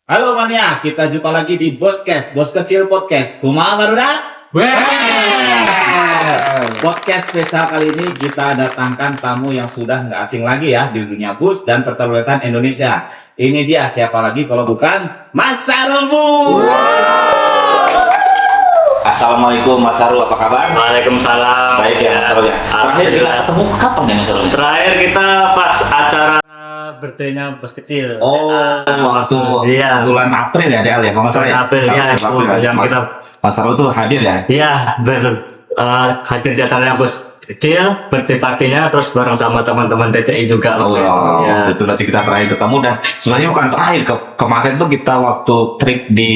Halo mania, kita jumpa lagi di Boskes, Bos Kecil Podcast. Kumaha Garuda? Podcast spesial kali ini kita datangkan tamu yang sudah nggak asing lagi ya di dunia bus dan perteruletan Indonesia. Ini dia, siapa lagi kalau bukan Mas Sarul Bus. Assalamualaikum Mas Sarul, apa kabar? Waalaikumsalam. Baik ya Mas Sarul ya. Terakhir kita ketemu kapan ya Mas Sarul? Terakhir kita pas acara birthday-nya Bos Kecil. Oh, waktu Iya. bulan April ya DL ya, kalau nggak salah ya? April, ya, itu yang Mas, kita Mas Sarul tuh hadir ya? Iya, betul. Hadir di acaranya Bos Kecil, birthday partinya, terus bareng sama teman-teman TCI juga. Oh, ya. itu nanti kita terakhir ketemu dan sebenarnya bukan terakhir kemarin tuh kita waktu trip di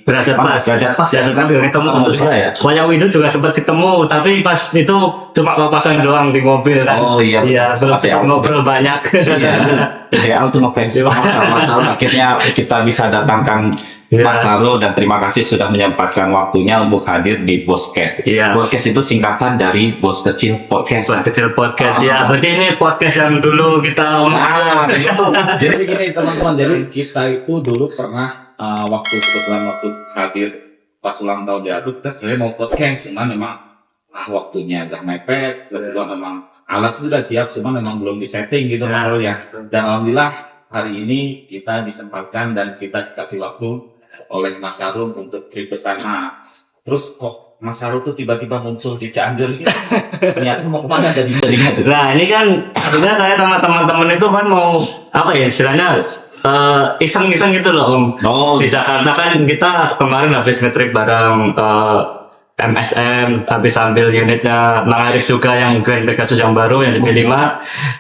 Derajat pas. Derajat pas ya. kan ketemu. Oh, Terus ya. Wayang Windu juga sempat ketemu, tapi pas itu cuma papasan doang di mobil kan. Oh iya. Iya, belum sempat ngobrol banyak. Iya. DL tuh ngefans sama Mas Sarul. Akhirnya kita bisa datangkan Iya. Mas Sarul dan terima kasih sudah menyempatkan waktunya untuk hadir di Boskes. Iya. Boskes itu singkatan dari Bos Kecil Podcast. Bos Kecil Podcast ya. Berarti ini podcast yang dulu kita Nah, itu. Jadi begini teman-teman, jadi kita itu dulu pernah waktu hadir pas ulang tahun di Adu, kita sebenarnya mau podcast, cuman memang waktunya udah mepet, kedua memang alat sudah siap, cuma memang belum disetting gitu Mas Sarul ya. Dan alhamdulillah hari ini kita disempatkan dan kita dikasih waktu oleh Mas Sarul untuk trip ke sana. Terus kok Mas Sarul tuh tiba-tiba muncul di Cianjur gitu. Ternyata mau kemana dari Nah ini kan akhirnya saya sama teman-teman itu kan mau apa ya istilahnya iseng-iseng gitu loh Om. Oh, Di Jakarta kan kita kemarin habis nge-trip bareng MSM, habis ambil unitnya Mang Arif juga yang Grand Pegasus yang baru yang CP5.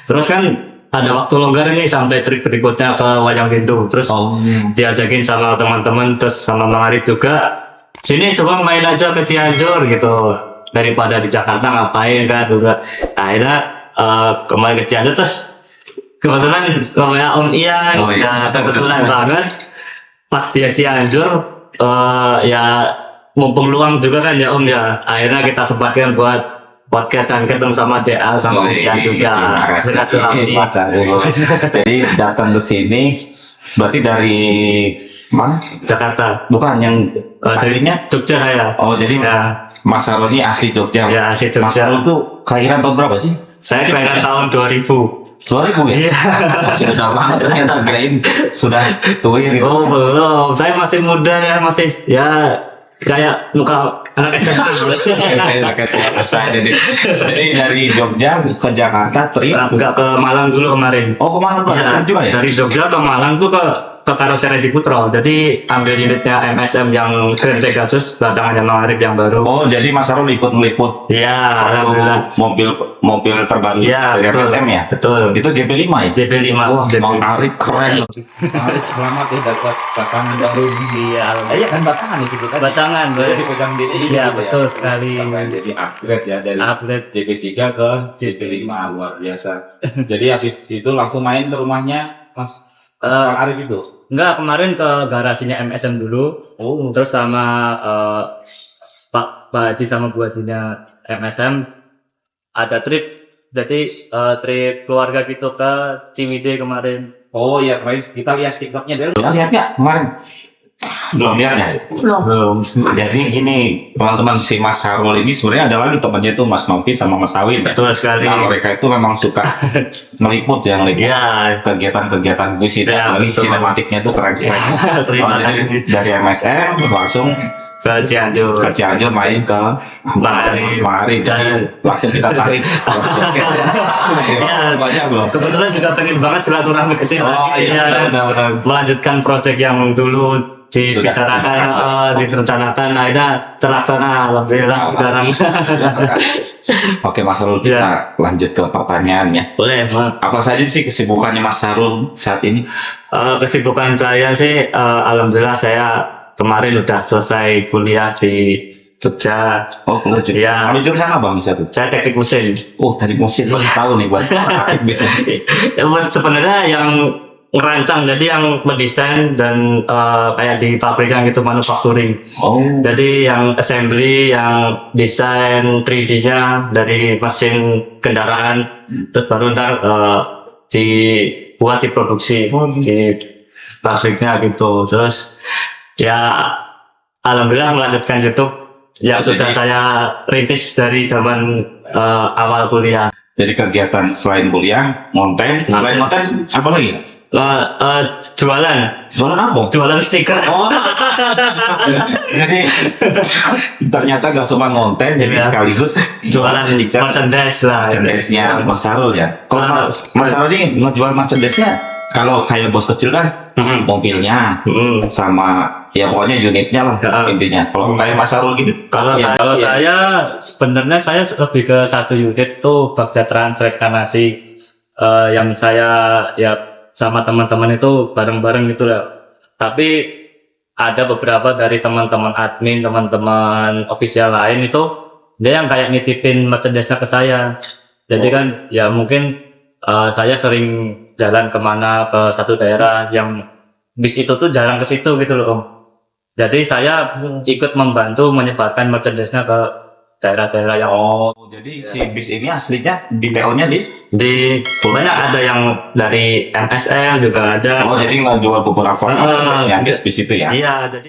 Terus kan ada waktu longgar nih sampai trip berikutnya ke Wayang Windu. Terus diajakin sama teman-teman, terus sama Mang Arif juga, sini coba main aja ke Cianjur gitu, daripada di Jakarta ngapain kan juga. Akhirnya kemarin ke Cianjur, terus kebetulan namanya Om Ian, ya kebetulan banget pas dia Cianjur, ya mumpung luang juga kan ya Om ya, akhirnya kita sempatkan buat podcast dan ketemu sama DA sama Om Ian juga. Mas Sarul. Jadi datang ke sini berarti dari mana? Jakarta. Bukan yang Dari aslinya? Jogja ya. Oh, jadi Ya, Mas Sarul ini asli Jogja. ya asli Mas Jogja. Sarul tuh kelahiran tahun berapa sih? Saya kelahiran tahun 2000. 2000 ya? Iya. Sudah banget ternyata, kirain sudah tua gitu. Oh belum, saya masih muda ya, masih ya kayak muka anak SMA. Saya jadi dari Jogja ke Jakarta trip. Enggak ke Malang dulu kemarin. Oh, kemana Pak? Ya, Trip juga ya? dari Jogja ke Malang tuh ke Karoseri di Putro. Jadi ambil unitnya MSM yang Grand Pegasus, batangannya Mang Arif yang baru. Oh, jadi Mas Sarul ikut meliput Iya, alhamdulillah. mobil terbaru Iya, dari betul. MSM ya? Betul. Itu JP5 ya? JP5. Wah, JP5. Mang Arif keren. Mang Arif selamat ya dapat batangan baru. Iya, Iya kan batangan disebutkan. batangan, Jadi boleh. dipegang di sini Iya, gitu ya. betul sekali. Batangan jadi upgrade ya dari Upgrade. JP3 ke JP5, luar biasa. Jadi habis itu langsung main ke rumahnya Mas Mang Arif itu. Enggak, kemarin ke garasinya MSM dulu. Oh, Terus sama Pak Haji sama Bu Hajinya MSM ada trip. Jadi trip keluarga gitu ke Ciwidey kemarin. oh ya kemarin kita lihat TikToknya dia. Lihat ya kemarin. Belum lihat ya? Belum. Jadi gini, teman-teman, si Mas Sarul ini sebenarnya ada lagi temannya itu Mas Novi sama Mas Awin ya. Betul sekali. Nah, mereka itu memang suka meliput ya, meliput Iya. kegiatan-kegiatan bus ini. Ya, Apalagi betul. sinematiknya itu keren-keren. Terima Oh, jadi kasih. dari MSM langsung Ke Cianjur. ke Cianjur main ke Mang Arif. Mang Arif. Jadi langsung kita tarik. Iya. Banyak belum? Kebetulan juga pengen banget silaturahmi ke sini. Oh iya, benar-benar. Melanjutkan proyek yang dulu dibicarakan, direncanakan, akhirnya terlaksana. Alhamdulillah sekarang. Oke Mas Sarul, kita lanjut ke pertanyaannya. Boleh, Pak. Apa saja sih kesibukannya Mas Sarul saat ini? Kesibukan saya sih, alhamdulillah saya kemarin udah selesai kuliah di Jogja. Oh, lanjut. Iya. Kamu jurusan apa bisa tuh? Saya teknik mesin. Oh, tadi musik baru tahu nih buat praktik bisnis. Sebenarnya yang ngerancang, jadi yang mendesain dan kayak di pabrikan gitu, manufacturing. Oh, Jadi yang assembly, yang desain 3D-nya dari mesin kendaraan, terus baru ntar dibuat diproduksi. pabriknya gitu. Terus ya alhamdulillah melanjutkan YouTube yang sudah saya rintis dari zaman awal kuliah. Jadi kegiatan selain kuliah, konten, selain konten apa lagi? Jualan Jualan apa? jualan stiker. Oh, jadi ternyata gak cuma konten, jadi Iya. sekaligus Jualan merchandise lah. merchandise-nya Mas Sarul ya. Kalau Mas Sarul ini ngejual merchandise-nya, kalau kayak bos kecil kan mobilnya sama ya pokoknya unitnya lah intinya. Kalau kayak Mas Sarul gitu, Kalau saya sebenarnya saya lebih ke satu unit tuh Bagja Trek Kanasi yang saya ya sama teman-teman itu bareng-bareng gitu lah. Tapi ada beberapa dari teman-teman admin, teman-teman official lain itu dia yang kayak nitipin merchandise-nya ke saya. Jadi kan ya mungkin saya sering jalan kemana ke satu daerah yang bis itu tuh jarang ke situ gitu loh Om. Jadi saya ikut membantu menyebarkan merchandise-nya ke daerah-daerah yang jadi si bis ini aslinya di PO-nya di banyak ada yang dari MSM juga ada. jadi ngejual beberapa merchandise-nya bis itu ya. Iya, jadi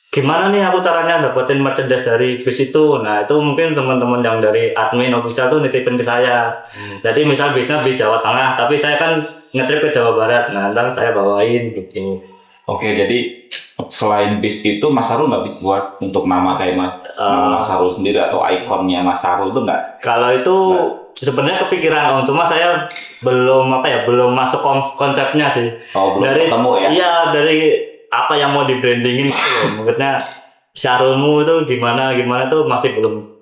gimana nih aku caranya dapetin merchandise dari bis itu? Nah, itu mungkin teman-teman yang dari admin official tuh nitipin ke saya. Jadi misal bisnya di Jawa Tengah, tapi saya kan ngetrip ke Jawa Barat. Nah, ntar saya bawain gitu. Oke, jadi selain bis itu Mas Sarul nggak buat untuk nama kayak Mas Sarul sendiri atau ikonnya Mas Sarul itu nggak? Kalau itu sebenarnya kepikiran Om, cuma saya belum belum masuk konsepnya sih. Oh, belum Dari ketemu ya? Iya, dari apa yang mau di brandingin gitu loh. Maksudnya Sarulmu itu gimana tuh masih belum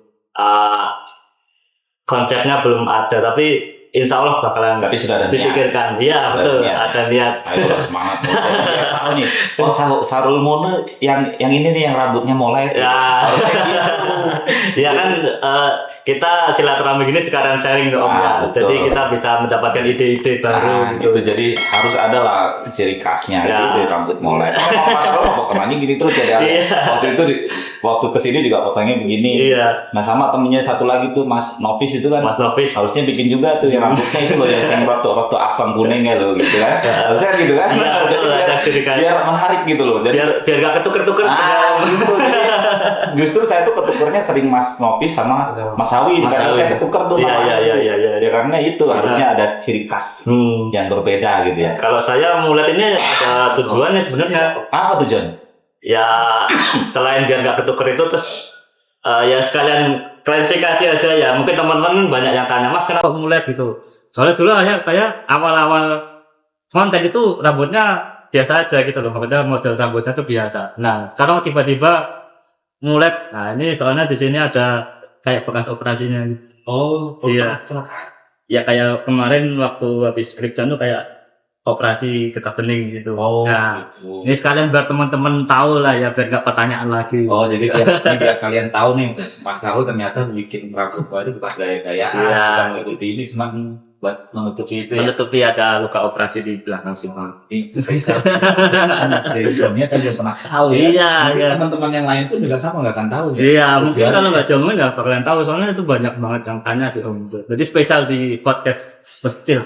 konsepnya belum ada, tapi insya Allah bakalan Tapi sudah ada niat. dipikirkan. Iya betul, ada niat. Ayo semangat. Saya tahu nih. Oh, Sarul Mono yang ini nih yang rambutnya molek. Ya, Harusnya gitu. ya kan kita silaturahmi gini sekarang sharing tuh Om ya. Betul. Jadi kita bisa mendapatkan ide-ide baru Gitu. Jadi harus ada lah ciri khasnya Ya. gitu rambut molek. Kalau Mas Sarul potongannya gini terus jadi Iya. waktu itu waktu kesini juga potongnya begini. Iya, Nah sama temennya satu lagi tuh Mas Novis itu kan Mas Nofis. harusnya bikin juga tuh yang rambutnya itu loh yang roto abang kuningnya loh gitu kan. Harusnya gitu kan. Iya, Jadi betul, ada ciri khas. biar menarik gitu loh. Jadi biar gak ketuker-tuker. gitu. Jadi, justru saya tuh ketukernya sering Mas Novis sama Mas Hawi. Mas Karena Hawi. saya ketuker tuh Iya, namanya iya, tuh. iya, iya. Ya karena itu harusnya ada ciri khas yang berbeda gitu ya. Kalau saya mulai ini ada tujuannya sebenarnya. Apa tuh John? Ya selain biar nggak ketuker itu terus ya sekalian klarifikasi aja ya. Mungkin teman-teman banyak yang tanya, Mas kenapa mulet gitu? Soalnya dulu saya awal-awal konten itu rambutnya biasa aja gitu loh. Maksudnya model rambutnya tuh biasa. Nah sekarang tiba-tiba mulet. Nah ini soalnya di sini ada kayak bekas operasinya. Oh, Iya. Ya kayak kemarin waktu habis skripsian tuh kayak operasi getah bening gitu. Nah, gitu. ini sekalian biar teman-teman tahu lah ya, biar nggak pertanyaan lagi. Oh, jadi biar kalian tahu nih, Mas Sarul ternyata bikin rambut baru bukan gaya-gayaan, Iya. bukan mengikuti ini, cuma buat menutupi itu ya. Menutupi ada luka operasi di belakang sih. Ini spesial. Dari sebelumnya saya belum pernah tahu ya. Iya, Mungkin iya. teman-teman yang lain pun juga sama nggak akan tahu ya. Iya, mungkin Tujuan- kalau nggak diomongin nggak bakalan tahu. Soalnya itu banyak banget yang tanya sih Om. Jadi spesial di podcast Pestil.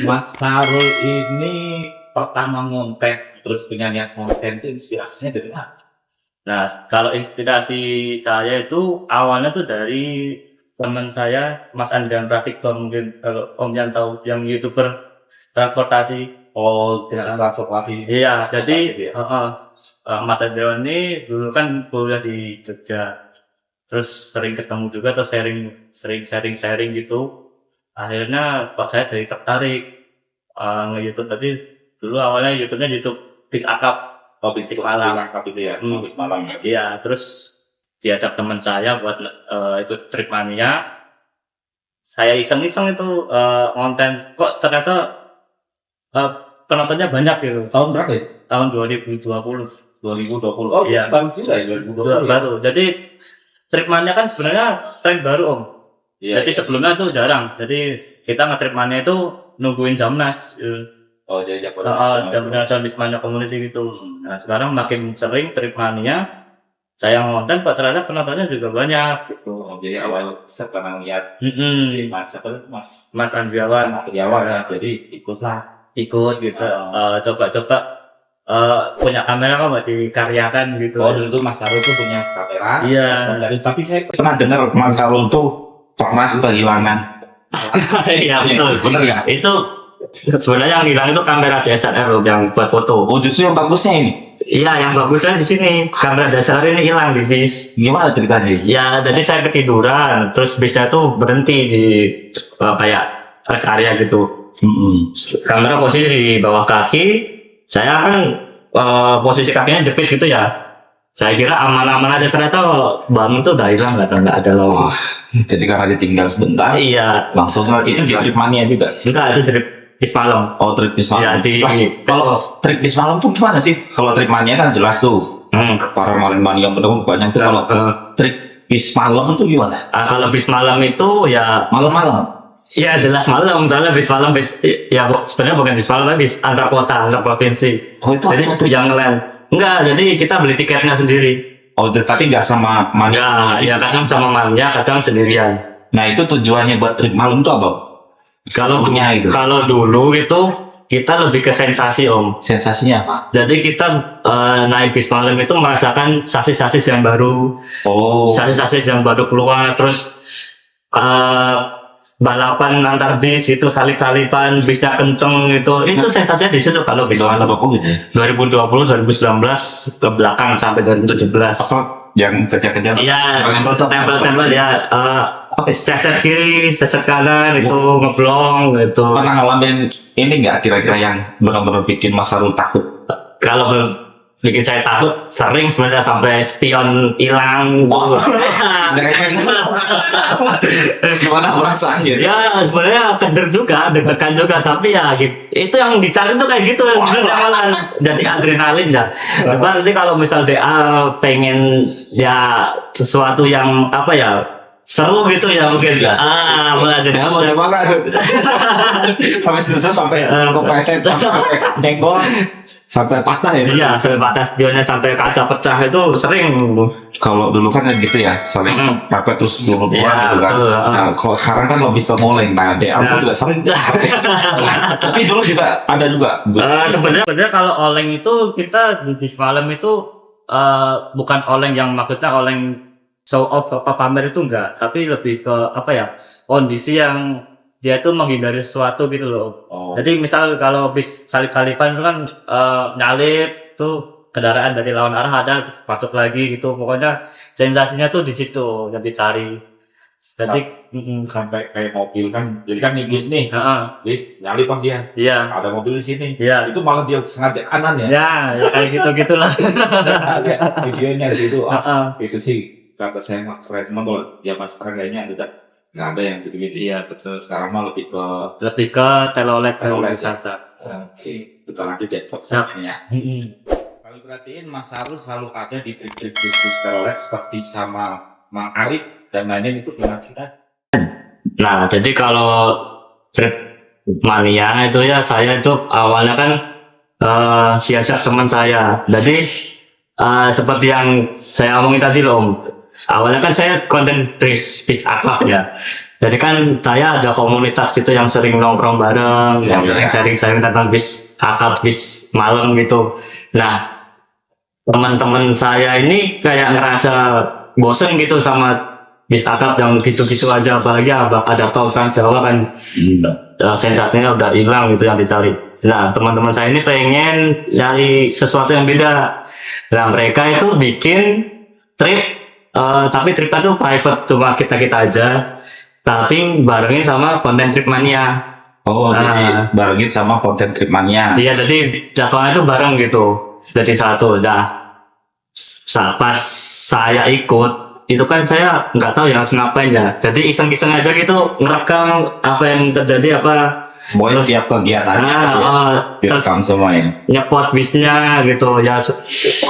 Mas Sarul ini pertama ngonten, terus punya niat konten itu inspirasinya dari mana? Nah, kalau inspirasi saya itu awalnya tuh dari teman saya, Mas Andrian Pratikto, mungkin kalau Om yang tahu, yang YouTuber transportasi. Oh, Ya. transportasi. Iya, jadi Gitu ya? Mas Andrian ini dulu kan kuliah di Jogja, terus sering ketemu juga, terus sering sharing gitu. Akhirnya kok saya dari tertarik nge-YouTube. Tadi dulu awalnya YouTube-nya YouTube Big Akap. Oh, bisnis Malang. Malang itu ya, Hmm. bis Malang. Iya, terus diajak teman saya buat itu trip mania. Saya iseng-iseng itu konten, kok ternyata penontonnya banyak gitu. Tahun berapa itu? Tahun 2020. 2020. Oh, Iya. baru juga ya 2020. Baru. Jadi trip mania kan sebenarnya tren baru Om. Iya, Jadi iya. sebelumnya tuh jarang. Jadi kita nge-trip mania itu nungguin Jamnas. Oh, jadi Jakarta. Jamnas Bismania Community gitu. Nah sekarang makin sering trip mania. Saya ngonten kok ternyata penontonnya juga banyak gitu. Oh, jadi awal sekarang lihat Mm-mm. si Mas apa tuh, Mas Mas Andriawan. Andriawan ya, jadi ikutlah. ikut gitu. Coba-coba punya kamera kok nggak dikaryakan gitu. Oh, dulu tuh Mas Sarul tuh punya kamera. Iya. Tapi saya pernah dengar Mas Sarul tuh pernah kehilangan. Iya betul. Bener nggak? Itu sebenarnya yang hilang itu kamera DSLR loh, yang buat foto. Oh, justru yang bagusnya ini. Iya, yang bagusnya di sini. Kamera DSLR ini hilang di bis. Gimana ceritanya? Ya, jadi saya ketiduran, terus bisnya tuh berhenti di kayak rest area gitu. Kamera posisi di bawah kaki, saya kan posisi kakinya jepit gitu ya. Saya kira aman-aman aja, ternyata bangun tuh udah hilang, nggak ada lagi. Jadi karena ditinggal sebentar, Iya, langsung itu di trip mania juga. enggak ada trip bis malam. Oh, trip bis malam. Iya, di Kalau trip bis malam tuh gimana sih? Kalau trip mania kan jelas tuh. Para mania bener banyak tuh. Kalau trip bis malam tuh gimana? kalau bis malam itu ya Malam-malam. ya jelas malam, soalnya bis malam ya sebenarnya bukan bis malam, tapi bis antar kota, antar provinsi. Oh, itu Jadi apa itu yang lain. Enggak, jadi kita beli tiketnya sendiri. Oh, tapi nggak sama mania. Ya kadang sama mamnya, kadang sendirian. Nah, itu tujuannya buat trip malam tuh apa? Kalau Punya itu. kalau dulu itu kita lebih ke sensasi om. Sensasinya apa? Jadi kita naik bis malam itu merasakan sasis-sasis yang baru, Oh, sasis-sasis yang baru keluar, terus balapan antar bis itu salip-salipan, bisnya kenceng itu sensasinya di situ kalau bis malam. 2020 gitu ya? 2020, 2019 ke belakang sampai 2017. Apa yang kejar-kejar? Iya, tempel-tempel ya. Apa Seset kiri, seset kanan itu ngeblong gitu. pernah ngalamin ini nggak kira-kira yang benar-benar bikin Mas Sarul takut? Kalau bikin saya takut, sering sebenarnya sampai spion hilang. Wah. Gimana perasaannya? Ya sebenarnya keder juga, deg-degan juga, tapi ya gitu. Itu yang dicari tuh kayak gitu, sebenarnya malah jadi adrenalin ya. Coba nanti kalau misal DA pengen ya sesuatu yang apa ya seru gitu ya mungkin. Mulai jadi. Ya, mau coba kan? Habis itu sampai kepleset, sampai jenggol, sampai patah ya? Iya, sampai batas spionnya sampai kaca pecah itu sering. Kalau dulu kan gitu ya, saling mepet terus dulu Iya, gitu kan. betul. Nah, kalau sekarang kan lebih ke moleng. Nah, aku juga sering. Tapi dulu juga ada juga. Sebenarnya kalau oleng itu kita di malam itu bukan oleng yang maksudnya oleng show off apa pamer itu enggak, tapi lebih ke apa ya, kondisi yang dia itu menghindari sesuatu gitu loh. Oh. Jadi misal kalau bis salip-salipan itu kan nyalip tuh kendaraan dari lawan arah ada terus masuk lagi gitu, pokoknya sensasinya tuh di situ yang dicari. Jadi Sampai kayak mobil kan, jadi kan nih bis nih, bis nyalip kan dia. iya, Ada mobil di sini. iya. Itu malah dia sengaja kanan ya. Ya, kayak gitu-gitulah. Ada videonya di situ. Itu sih kata saya mah keren, cuma kalau zaman sekarang kayaknya nggak ada yang gitu-gitu. Iya, betul. Sekarang mah lebih ke telolet Telolet. sasa. oke, betul lagi jatuh Siap. ya. Kalau perhatiin Mas Sarul selalu ada di trip-trip bisnis telolet seperti sama Mang Arif dan lainnya, itu gimana cerita? Nah, jadi kalau trip mania itu ya saya itu awalnya kan diajak teman saya. Jadi seperti yang saya omongin tadi loh, Om. Awalnya kan saya konten bis akhlak ya. Jadi kan saya ada komunitas gitu yang sering nongkrong bareng, yang sering sharing tentang bis akhlak, bis malam gitu. Nah, teman-teman saya ini kayak ngerasa bosen gitu sama bis akhlak yang gitu-gitu aja, apalagi ada tol Trans Jawa kan. Sensasinya udah hilang gitu yang dicari. Nah, teman-teman saya ini pengen cari sesuatu yang beda. Nah, mereka itu bikin trip, tapi tripnya tuh private, cuma kita aja. Tapi barengin sama konten trip mania. Oh, jadi barengin sama konten trip mania. Iya, jadi jadwalnya tuh bareng gitu. Jadi satu. Nah, pas saya ikut, itu kan saya nggak tahu ya harus ngapain ya. Jadi iseng-iseng aja gitu, ngerekam apa yang terjadi apa. Semuanya tiap kegiatannya Terus direkam semuanya. nyepot bisnya gitu ya,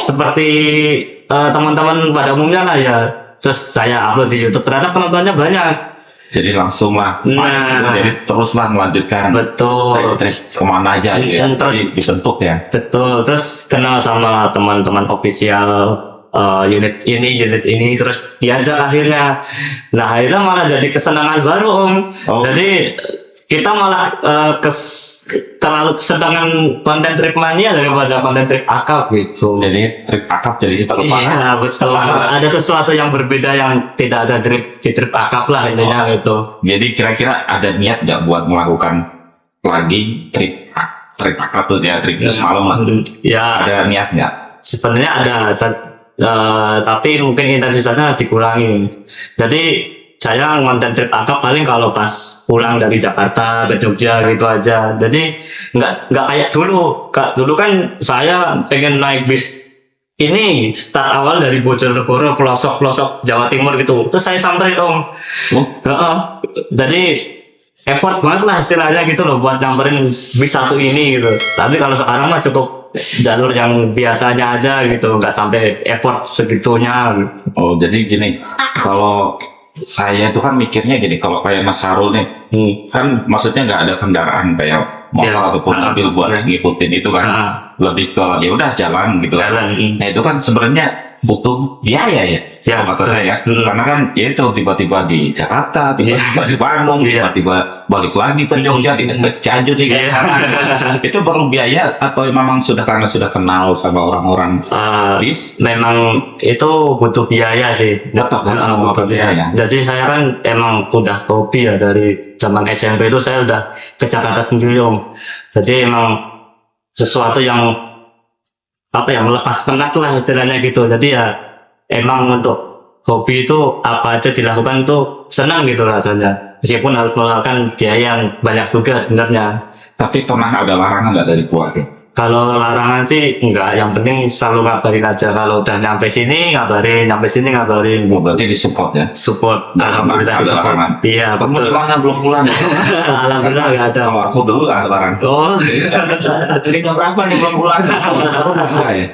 seperti teman-teman pada umumnya lah ya. Terus saya upload di YouTube, ternyata penontonnya banyak. Jadi langsung lah, Nah. jadi teruslah melanjutkan. Betul. Trip kemana aja gitu ya. Terus Jadi dibentuk ya. betul, terus kenal sama teman-teman official unit ini, terus diajak akhirnya. Nah, akhirnya malah jadi kesenangan baru Om. Oh. Jadi kita malah terlalu kesenangan konten trip mania daripada konten trip akap gitu. Jadi trip akap jadi terlupa. Iya betul. Ada sesuatu yang berbeda yang tidak ada di trip akap lah intinya gitu. Jadi kira-kira ada niat nggak buat melakukan lagi trip akap tuh ya, trip semalam lah. Ya Ada niat nggak? sebenarnya ada, tapi mungkin intensitasnya harus dikurangi. Jadi saya ngonten trip akap paling kalau pas pulang dari Jakarta ke Jogja gitu aja. Jadi nggak kayak dulu. Dulu kan saya pengen naik bis ini start awal dari Bojonegoro pelosok Jawa Timur gitu. Terus saya sampai dong. Jadi effort banget lah istilahnya gitu loh buat nyamperin bis satu ini gitu. Tapi kalau sekarang mah cukup jalur yang biasanya aja gitu, nggak sampai effort segitunya. Oh jadi gini, kalau saya itu kan mikirnya gini, kalau kayak Mas Sarul nih, kan maksudnya nggak ada kendaraan kayak motor Ya. ataupun mobil buat ngikutin itu kan, lebih ke ya udah jalan gitu kan. Jalan. Nah itu kan sebenarnya butuh biaya ya, Ya, kalau kata betul. saya, karena kan ya itu tiba-tiba di Jakarta, tiba-tiba di Bandung, Iya. tiba-tiba balik lagi ke Jogja, tiba-tiba ke Cianjur nih guys. Itu perlu biaya atau memang karena sudah kenal sama orang-orang bis? Memang itu butuh biaya sih. Tetap harus Butuh butuh biaya. Jadi saya kan emang udah hobi ya dari zaman SMP itu saya udah ke Jakarta sendiri om. Jadi emang sesuatu yang apa ya melepas penat lah istilahnya gitu. Jadi ya emang untuk hobi itu apa aja dilakukan itu senang gitu rasanya. Meskipun harus mengeluarkan biaya yang banyak juga sebenarnya. Tapi pernah ada larangan nggak dari keluarga? Kalau larangan sih enggak, yang penting selalu ngabarin aja. Kalau udah nyampe sini ngabarin, Oh, berarti disupport ya? support. Nggak Alhamdulillah ada support. larangan. Iya Kamu betul. di mana belum pulang? Alhamdulillah nggak ada. Kalau aku dulu ada larangan. Oh, Jadi jam berapa nih belum pulang? Selalu enggak ya?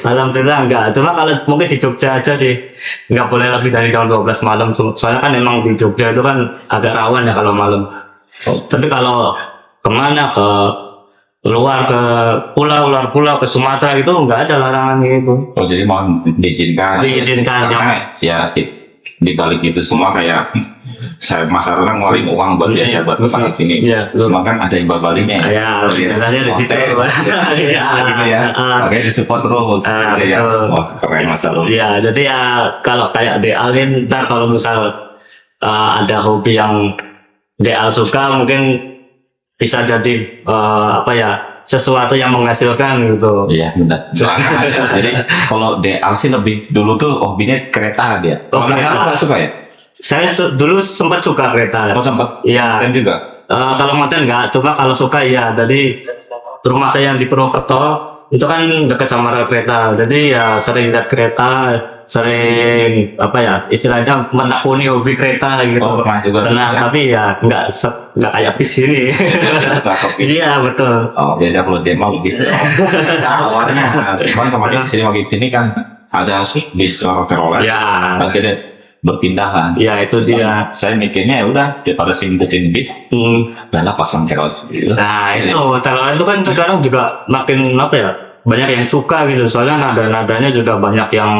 alhamdulillah enggak. Cuma kalau mungkin di Jogja aja sih nggak boleh lebih dari jam 12 malam. Soalnya kan emang di Jogja itu kan agak rawan ya kalau malam. Tapi kalau kemana ke luar luar pulau ke Sumatera itu nggak ada larangan gitu. Oh jadi mau diizinkan? Diizinkan, Karena ya di balik itu semua kayak saya Mas Arul kan ngeluarin uang buat biaya buat kesana sini. Iya, betul. Semua kan ada imbal baliknya. Ya, istilahnya di situ. Iya, gitu ya. Makanya disupport terus. Gitu ya. betul. Wah keren Mas Arul. Iya, jadi ya kalau kayak Deal ini ntar kalau misal ada hobi yang Deal suka mungkin bisa jadi apa ya sesuatu yang menghasilkan gitu. Iya benar. Jadi kalau DL sih lebih dulu tuh hobinya kereta dia. Oh, Kalau kereta. DL nggak suka ya? Saya dulu sempat suka kereta. Oh sempat. Iya. Dan juga. Kalau motor enggak, coba kalau suka ya. Jadi rumah saya yang di Purwokerto itu kan dekat sama rel kereta. Jadi ya sering lihat kereta, sering apa ya istilahnya menekuni hobi kereta gitu. Oh, pernah juga. Pernah, tapi ya nggak kayak bis ini. Suka kopi. Iya betul. Oh beda kalau dia mau gitu. Awalnya, cuman kemarin sini lagi sini kan ada bis terolet. Ya. Akhirnya berpindah kan. Ya itu dia. Saya mikirnya ya udah daripada simbutin bis, karena pasang keros. Gitu. Nah itu telolet itu kan sekarang juga makin apa ya banyak yang suka gitu. Soalnya nada-nadanya juga banyak yang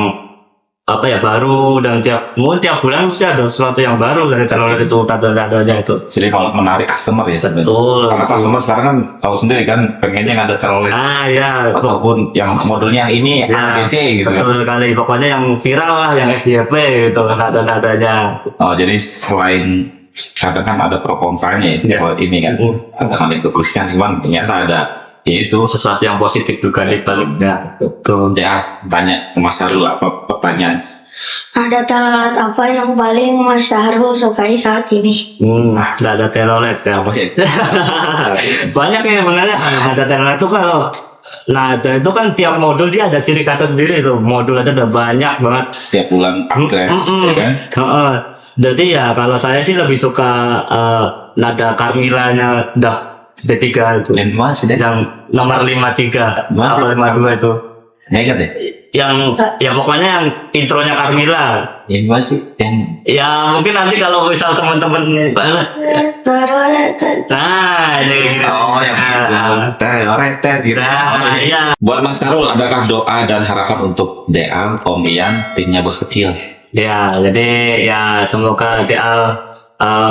apa ya baru dan tiap bulan mesti ada sesuatu yang baru dari telolet itu nada-nadanya itu. Jadi kalau menarik customer ya sebenarnya. Betul. Karena customer sekarang kan tahu sendiri kan pengennya yang ada terolet. Ah ya. Ataupun yang modelnya yang ini Ya, ABC gitu kan. betul sekali. Pokoknya yang viral lah, yang FYP gitu nada-nadanya. Oh jadi selain kadang kan ada pro kontranya ya, kalau ini kan ada hal yang kebusnya cuman ternyata ada ya itu Sesuatu yang positif juga di baliknya. Betul. ya tanya ke Mas Arul apa pertanyaan. Ada telolet apa yang paling Mas Syahrul sukai saat ini? Nggak ada telolet ya. Apa ya? Banyak ya sebenarnya ada telolet itu kalau nada itu kan tiap modul dia ada ciri kata sendiri tuh. Modul aja udah banyak banget. Setiap bulan upgrade ya kan. Heeh. Jadi ya kalau saya sih lebih suka nada Carmilla-nya DAF D3 itu. Dan Mas sudah Yang nomor 53 Mas. atau 52 itu. ingat ya? Yang ya pokoknya yang intronya Carmilla. Yang Mas sih yang Ya mungkin nanti kalau misal teman-teman nah ini gini. oh yang itu gitu. Nah, iya. Buat Mas Arul adakah doa dan harapan untuk Dean, Om Ian, timnya bos kecil? Ya, jadi ya semoga DL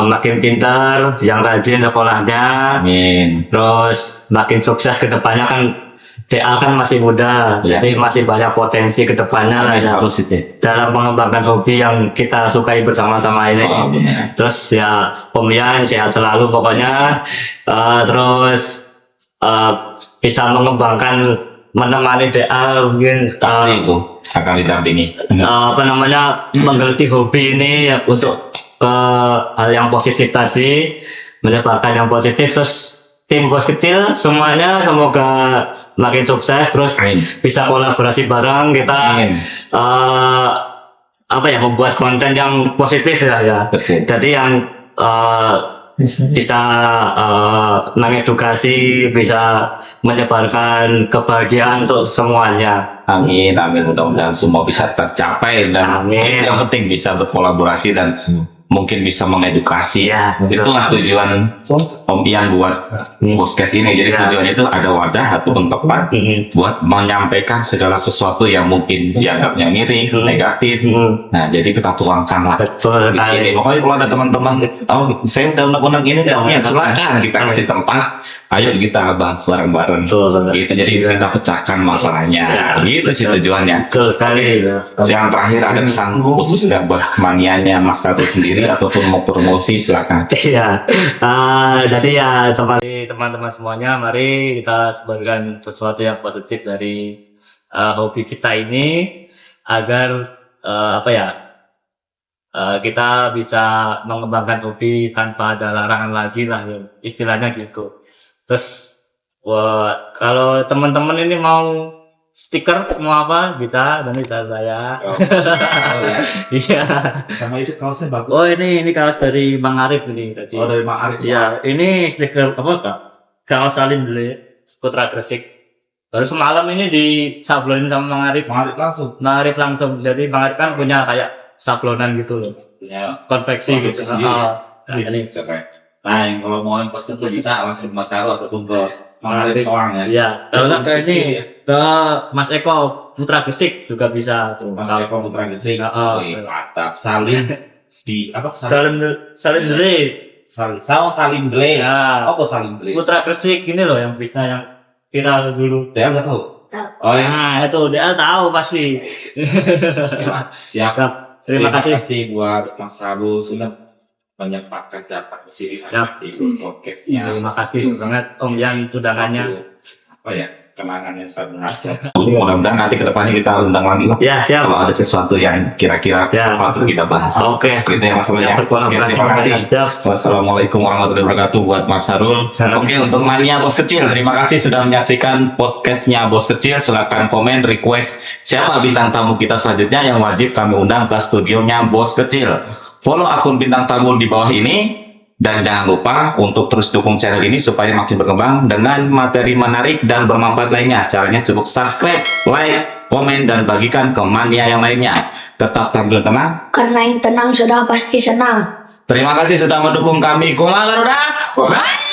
makin pintar, yang rajin sekolahnya, Amin. terus makin sukses ke depannya kan. DA kan masih muda, Ya. jadi masih banyak potensi ke depannya lah ya. Harus itu. Dalam mengembangkan hobi yang kita sukai bersama-sama ini. Oh, benar. Terus ya Om Yan sehat selalu pokoknya. Terus bisa mengembangkan menemani DA mungkin Pasti itu akan didampingi. apa namanya menggeluti hobi ini ya, untuk ke hal yang positif tadi, menyebarkan yang positif. Terus tim Bos Kecil semuanya semoga makin sukses, terus Amin. bisa kolaborasi bareng kita. Amin. Apa ya, membuat konten yang positif ya. Betul. Jadi yang bisa mengedukasi, bisa menyebarkan kebahagiaan untuk semuanya. Amin, amin. Mudah-mudahan semua bisa tercapai dan Amin. yang penting bisa berkolaborasi dan mungkin bisa mengedukasi. Ya, betul. Itulah tujuan Om Ian buat podcast ini. Jadi Ya. tujuannya itu ada wadah ataupun tempat buat menyampaikan segala sesuatu yang mungkin dianggapnya miring, negatif. Nah, jadi kita tuangkan lah Betul di sini. sekali. Pokoknya kalau ada teman-teman, saya udah unek-unek ini, ya silakan kita kasih tempat. Ayo kita bahas bareng-bareng. Betul. Gitu, jadi kita pecahkan masalahnya. Gitu sih tujuannya. Betul sekali. Yang terakhir ada pesan khusus nggak buat manianya Mas Ratu sendiri ataupun mau promosi silakan. Iya, jadi ya kembali teman-teman semuanya, mari kita sebarkan sesuatu yang positif dari hobi kita ini agar kita bisa mengembangkan hobi tanpa ada larangan lagi lah, ya, istilahnya gitu. Terus kalau teman-teman ini mau stiker mau apa bisa, dan bisa saya. Iya. Sama itu kaosnya bagus. Oh ini kaos dari Bang Arif ini tadi. Oh, dari Mak Arif. Ya, ini stiker apa kak? Kaos Salim Dele, Putra Gresik. Baru semalam ini disablonin sama Bang Arif. Mak Arif langsung. Bang Arif langsung. Jadi Bang Arif kan punya kayak sablonan gitu loh. Ya. Konveksi gitu. Konveksi sendiri. Nah, ini. Keren. Nah, yang kalau mau impos itu bisa langsung ke Mas Aro ataupun ke Mak Arif Soang ya. Iya. Kalau nggak ke ini Ya. ke Mas Eko Putra Gresik juga bisa tuh. Mas Eko Putra Gesing. Oh, mantap. Salim di apa? Salim Dele. Salim Dele. Ya. Apa Salim Dele? Putra Gresik ini loh yang bisa yang viral dulu. Dia nggak tahu. Tahu. Oh ya. Nah, itu dia tahu pasti. Siap. Terima kasih. buat Mas Aro sudah menyempatkan dapat di sini Siap. di podcastnya. Terima kasih banget Om Yan undangannya. Apa ya? Kenangannya sangat berharga. Mudah-mudahan nanti ke depannya kita undang lagi lah. Ya, siap. Kalau ada sesuatu yang kira-kira Ya. patut kita bahas. Oke. Gitu ya Mas Aro ya. Siap, Oke, terima kasih. Siap. Wassalamualaikum warahmatullahi wabarakatuh buat Mas Harul. Oke, untuk mania Bos Kecil, terima kasih sudah menyaksikan podcastnya Bos Kecil. Silakan komen, request siapa bintang tamu kita selanjutnya yang wajib kami undang ke studionya Bos Kecil. Follow akun bintang tamu di bawah ini. Dan jangan lupa untuk terus dukung channel ini supaya makin berkembang dengan materi menarik dan bermanfaat lainnya. Caranya cukup subscribe, like, komen, dan bagikan ke mania yang lainnya. Tetap tampil tenang. Karena yang tenang sudah pasti senang. Terima kasih sudah mendukung kami. Kumaha Garuda. Bye.